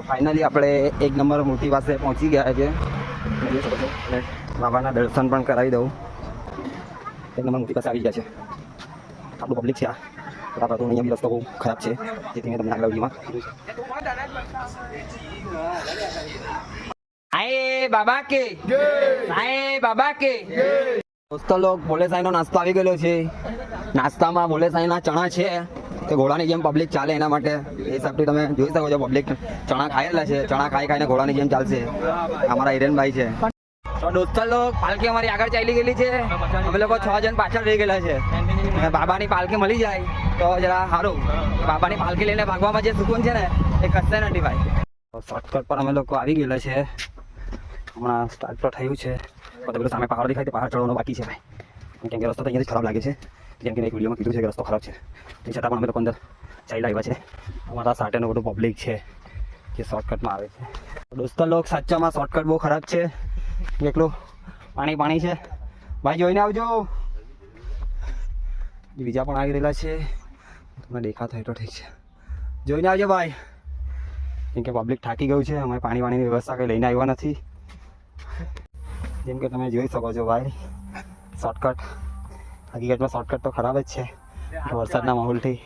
Finally આપણે 1 number મૂર્તિ પાસે પહોંચી ગયા છે. અને બાબાના દર્શન પણ કરાવી દઉં. 1 નંબર મૂર્તિ પાસે આવી ગયા છે. આપણું પબ્લિક છે. બરાબર, તો અહીંયા બી રસ્તો બહુ ખરાબ છે, જેથી મેં તમને આગળ વિડીયોમાં કીધું છે. આય બાબા કે આય બાબા કે દોસ્તો લોગ ભોલે સાંઈનો નાસ્તો આવી ગયેલો છે. નાસ્તામાં ભોલે સાંઈના ચણા છે તે ઘોડાની જેમ પબ્લિક ચાલે એના માટે એ હિસાબથી તમે જોઈ શકો છો. પબ્લિક ચણા ખાયેલા છે. ચણા ખાઈને ઘોડાની જેમ ચાલશે. અમારા હિરેનભાઈ છે. તો દોસ્તો લોગ પાલકી અમારી આગળ ચાલી ગયેલી છે. અમે લોકો 6 જણ પાછળ રહી ગયેલા છે. બાબાની પાલકી મળી જાય તો જરા સારું. બાબાની પાલકી લઈને ભાગવામાં જે સુકૂન છે ને એ કશે નથી ભાઈ. શોર્ટકટ પર અમે લોકો આવી ગયેલા છે. હમણાં સ્ટાર્ટ તો થયું છે. બધું સામે પહાડ દેખાય, પહાડ ચડવાનો બાકી છે ભાઈ. કેમ કે રસ્તો તો અહીંયાથી ખરાબ લાગે છે. જેમ કે એક વિડીયોમાં કીધું છે કે રસ્તો ખરાબ છે, તે છતાં પણ અમે લોકો અંદર ચાલી આવ્યા છે. અમારા સાથેનું બધું પબ્લિક છે જે શોર્ટકટમાં આવે છે. દોસ્તો લોક સાચામાં શોર્ટકટ બહુ ખરાબ છે. એકલું પાણી છે ભાઈ, જોઈને આવજો. બીજા પણ આવી રહેલા છે, તમને દેખાતો હોય તો ઠીક છે. જોઈને આવજો ભાઈ, કેમ કે પબ્લિક થાકી ગયું છે. અમે પાણીની વ્યવસ્થા કંઈ લઈને આવ્યા નથી. જેમ કે તમે જોઈ શકો છો ભાઈ, શોર્ટકટ હકીકતમાં શોર્ટકટ તો ખરાબ જ છે વરસાદના માહોલથી.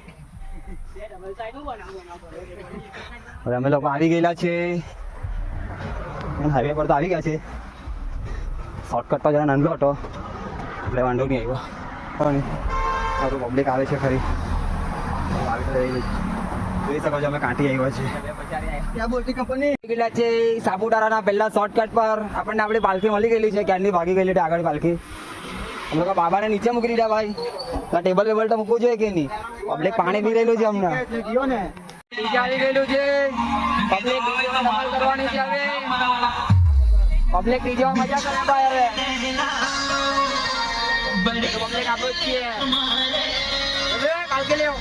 હવે અમે લોકો આવી ગયેલા છે, હાઈવે પર તો આવી ગયા છે. શોર્ટકટ તો જરા નાનો હતો એટલે વાંધો નહીં આવ્યો. મારું પબ્લિક આવે છે ખરી, જોઈ શકો છો અમે કાંઠી આવ્યા છે. સાપુતારાના પહેલા શોર્ટકટ પર આપણને આપણી પાલખી મળી ગયેલી છે. ક્યારની ભાગી ગયેલી આગળ પાલખી. અમે લોકો બાબાને નીચે મૂકી દીધા ભાઈ. ટેબલ વેબલ તો મૂકવું જોઈએ કે નહીં? પબ્લિક પાણી પી રહેલું છે અમને. નીચે આવી ગયેલું છે પબ્લિક. કરવાની છે હવે પબ્લિક નીચેમાં મજા કરે ભાઈ. હવે પબ્લિક આપો જ છીએ. કાલકે લેવો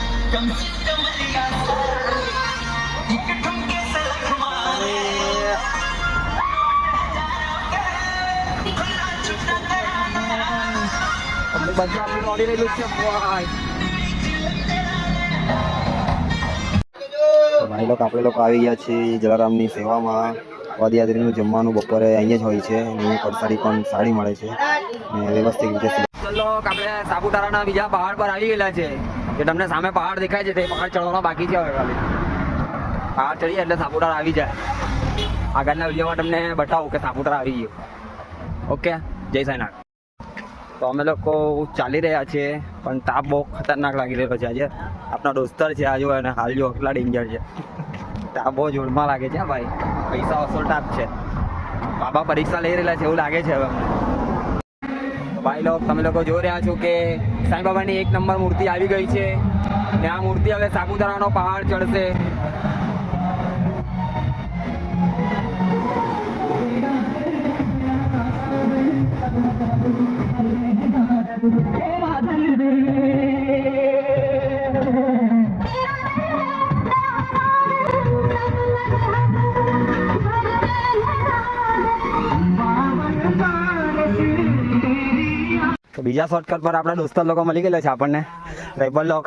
ભાઈ લોકો આપણે લોકો આવી ગયા છીએ જલારામની સેવામાં. પદયાત્રીનું જમવાનું બપોરે અહીંયા જ હોય છે. પરસાડી પણ સારી મળે છે અને વ્યવસ્થિત રીતે. આપણે સાપુતારાના બીજા પહાડ પર આવી ગયેલા છે. જે તમને સામે પહાડ દેખાય છે તે પહાડ ચડવાનો બાકી છે. હવે ખાલી પહાડ ચડીએ એટલે સાપુતારા આવી જાય. આગળના વિડીયોમાં તમને બતાવું કે સાપુતારા આવી ગયું. ઓકે, જય સાંઈનાથ. તો અમે લોકો ચાલી રહ્યા છીએ, પણ તાપ બહુ ખતરનાક લાગી રહ્યો છે આજે. આપણા દોસ્તર છે આજુ અને હાલ જો એટલા ડેન્જર છે. તાપ બહુ જોરમાં લાગે છે ભાઈ. પૈસા વસૂલ તાપ છે. બાબા પરીક્ષા લઈ રહેલા છે એવું લાગે છે હવે અમને. ભાઈ લોકો તમે લોકો જોઈ રહ્યા છો કે સાંઈ બાબાની 1 નંબર મૂર્તિ આવી ગઈ છે ને આ મૂર્તિ હવે સાપુતારાનો પહાડ ચડશે. તો બીજા શોર્ટકટ પર આપણા દોસ્તર લોકો મળી ગયેલા છે આપણને. રેબલ લોક.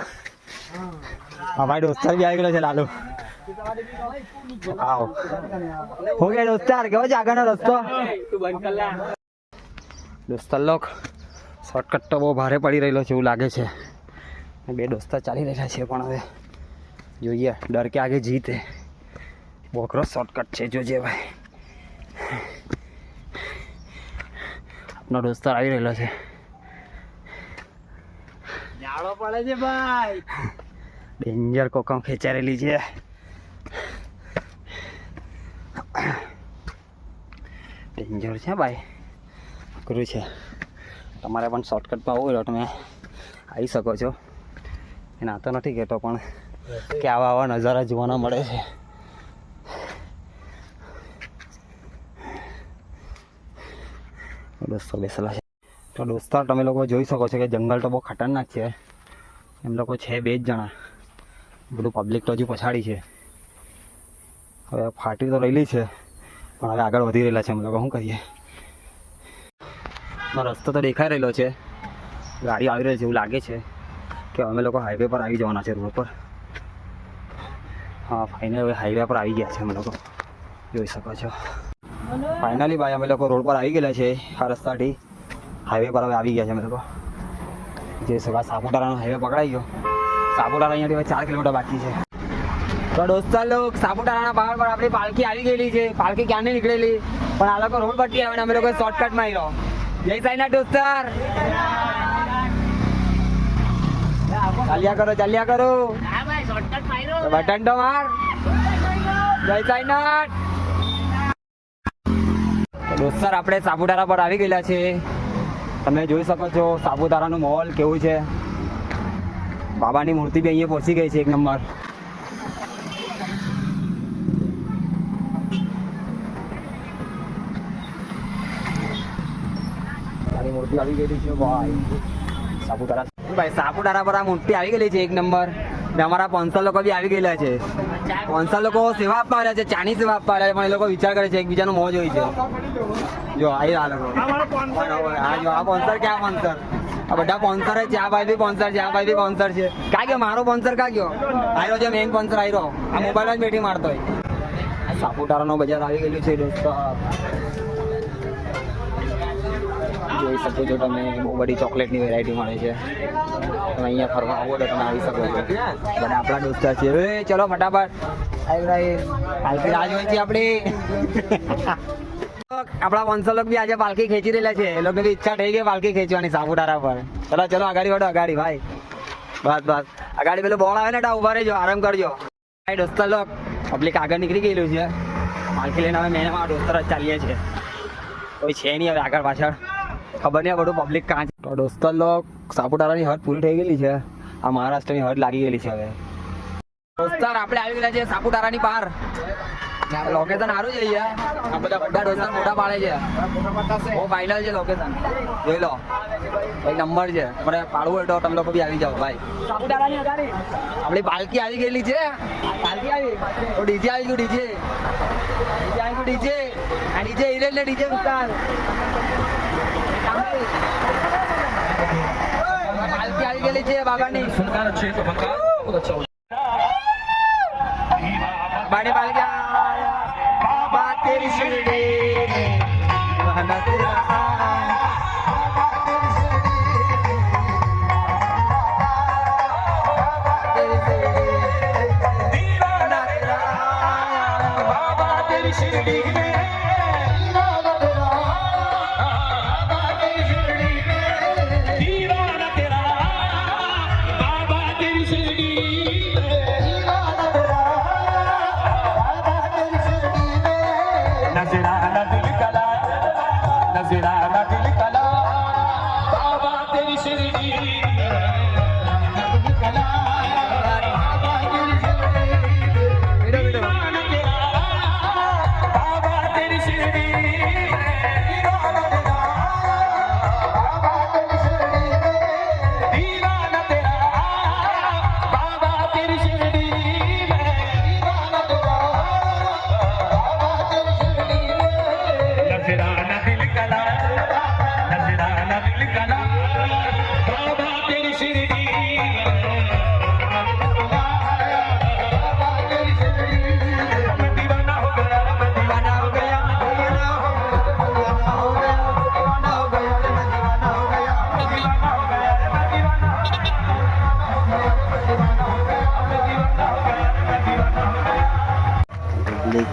હા ભાઈ, દોસ્તર બી આવી ગયેલો છે લાલુ. આવો હો ગયા દોસ્તાર. કેવો છે આગળનો રસ્તો? દોસ્તર લોક શોર્ટકટ તો બહુ ભારે પડી રહેલો છે એવું લાગે છે. 2 દોસ્તર ચાલી રહ્યા છે, પણ હવે જોઈએ. ડર કે આગે જીત હે. બહુ અઘરો શોર્ટકટ છે, જોજે ભાઈ. આપનો દોસ્તર આવી રહેલો છે. જાડો પડે છે ભાઈ. ડેન્જર કોકમ ખેંચારેલી છે. ડેન્જર છે ભાઈ, અઘરું છે. તમારે પણ શોર્ટકટમાં આવું હોય તો તમે આવી શકો છો. એના તો નથી કહેતો, પણ કે આવા નજારા જોવાના મળે છે. દોસ્તો બેસેલા છે. તો દોસ્તો તમે લોકો જોઈ શકો છો કે જંગલ તો બહુ ખતરનાક છે. એમ લોકો છે 2 જ જણા. બધું પબ્લિક તો હજુ પછાડી છે. હવે ફાટી તો રહેલી છે, પણ હવે આગળ વધી રહેલા છે. અમે લોકો શું કરીએ? રસ્તો તો દેખાઈ રહેલો છે, ગાડી આવી રહી છે એવું લાગે છે કે અમે લોકો હાઈવે પર આવી જવાના છે. રોડ પર હા ફાઇનલ હવે હાઈવે પર આવી ગયા છે અમે લોકો, જોઈ શકો છો. ફાઇનલી ભાઈ અમે લોકો રોડ પર આવી ગયેલા છે. આ રસ્તાથી હાઈવે પર હવે આવી ગયા છે અમે લોકો. જે સગા સાપુતારાનો હાઈવે પકડાઈ ગયો. સાપુતારા અહીંયાથી હવે 4 કિલોમીટર બાકી છે. તો દોસ્તો લોક સાપુતારાના પહાડ પર આપણી પાલખી આવી ગયેલી છે. પાલખી ક્યાંની નીકળેલી પણ આ લોકો રોડ પરથી આવે ને અમે લોકો શોર્ટકટ માં આવ્યો. જય સાઈનાથ દોસ્તર, ચાલ્યા કરો બટન તો માર. જય સાઈનાથ દોસ્તર, આપણે સાપુતારા પર આવી ગયેલા છે. તમે જોઈ શકો છો સાપુતારાનું માહોલ કેવું છે. બાબાની મૂર્તિ બી અહીંયા પહોંચી ગઈ છે 1 નંબર. મૂર્તિ આવી ગયેલી છે ભાઈ સાપુતારા પર આ મૂર્તિ આવી ગયેલી છે 1 નંબર. ને અમારા સ્પોન્સર લોકો બી આવી ગયેલા છે. સ્પોન્સર લોકો સેવા આપવા આવ્યા છે, ચાની સેવા આપવા આવ્યા છે, પણ એ લોકો વિચાર કરે છે એકબીજાનો મોજ હોય છે. જો આ લોકો હા જો આ સ્પોન્સર ક્યાં સ્પોન્સર, આ બધા સ્પોન્સર છે. આ ભાઈ બી સ્પોન્સર છે, આ ભાઈ બી સ્પોન્સર છે. ક્યાં ગયો મારો સ્પોન્સર? ક્યાં ગયો? આયરો છે મેઇન સ્પોન્સર આયરો. આ મોબાઈલ જ બેઠી મારતો હોય. સાપુતારાનો બજાર આવી ગયેલું છે દોસ્તો, જોઈ શકો છો તમે. બહુ બધી ચોકલેટની વેરાયટી મળે છે. તમે અહીંયા ફરવા આવો તો તમે આવી શકો છો. બધા આપણા દોસ્તા છે. ચલો ફટાફટ પાલખી રાહ હોય છે આપણી. આપણા વંશલોક બી આજે પાલખી ખેંચી રહેલા છે. એ લોકોની ઈચ્છા થઈ ગઈ પાલખી ખેંચવાની સાપુતારા પર. ચલો આગાડી વડો, આગાડી ભાઈ. બસ આગાડી પેલું બોર્ડ આવે ને ઉભા રહેજો, આરામ કરજો. ભાઈ દોસ્તા લોક પબ્લિક આગળ નીકળી ગયેલું છે. પાલખી લઈને હવે મેં મારા દોસ્તર જ ચાલીએ છીએ. કોઈ છે નહીં હવે આગળ પાછળ, ખબર નહીં બધું પબ્લિક કાં છે. તો દોસ્તો લોક સાપુતારાની હદ પૂરી થઈ ગયેલી છે. આ મહારાષ્ટ્રની હદ લાગી ગયેલી છે હવે. દોસ્તાર આપણે આવી ગયા છે સાપુતારાની બહાર. લોકેશન સારું છે અહીંયા. આ બધા દોસ્તાર મોટા પાડે છે. બહુ ફાઇનલ છે લોકેશન, જોઈ લો. એક નંબર છે. મને પાડવું હોય તો તમે લોકો બી આવી જાઓ ભાઈ. સાપુતારાની આપણી પાલકી આવી ગયેલી છે. પાલકી આવી તો ડીજે આવી ગયું. ડીજે આ ડીજે હિરેલ ને ડીજે ઉતાર. પાલકી આવી ગયેલી છે બાબાની. બાડી પાલકી બાબા તેરી શિરડી વહના તેરા બાબા તેરી શિરડી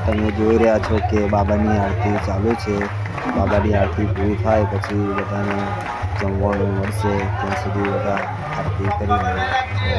તમે જોઈ રહ્યા છો કે બાબાની આરતી ચાલુ છે. બાબાની આરતી પૂરી થાય પછી બધાને જમવાનું મળશે. ત્યાં સુધી બધા આરતી કરી રહ્યા છે.